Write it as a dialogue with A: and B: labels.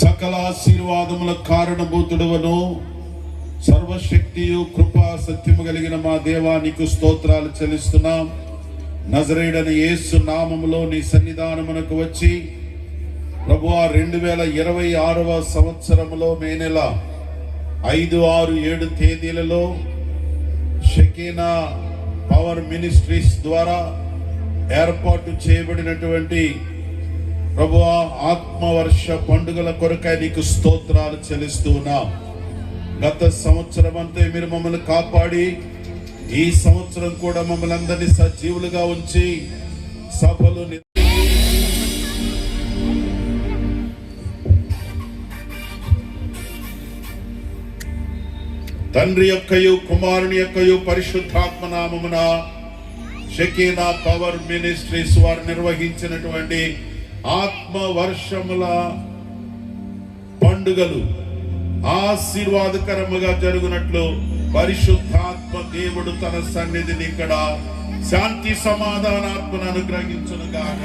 A: సకల ఆశీర్వాదముల కారణభూతుడవను సర్వశక్తియు కృపా సత్యము కలిగిన మా దేవానికి స్తోత్రాలు చెల్లిస్తున్నాం. నజరేయుడైన యేసు నామములో నీ సన్నిధానమునకు వచ్చి ప్రభువా 2026వ సంవత్సరములో మే నెల 5, 6, 7 తేదీలలో షెకీనా పవర్ మినిస్ట్రీస్ ద్వారా ఏర్పాటు చేయబడినటువంటి ప్రభువా ఆత్మవర్ష పండుగల కొరకై నీకు స్తోత్రాలు చెల్లిస్తూ ఉన్నాం. గత సంవత్సరం అంతా మీరు మమ్మల్ని కాపాడి ఈ సంవత్సరం కూడా మమ్మల్ని అందరినీ సజీవులుగా ఉంచి సభలు తండ్రి యొక్కయు కుమారుని యొక్కయు పరిశుద్ధాత్మ నామమున షెకీనా పవర్ మినిస్ట్రీస్ వారు నిర్వహించినటువంటి ఆత్మ వర్షముల పండుగలు ఆశీర్వాదకరముగా జరుగునట్లు పరిశుద్ధాత్మ దేవుడు తన సన్నిధిని ఇక్కడ శాంతి సమాధానాత్మను అనుగ్రహించును గాక.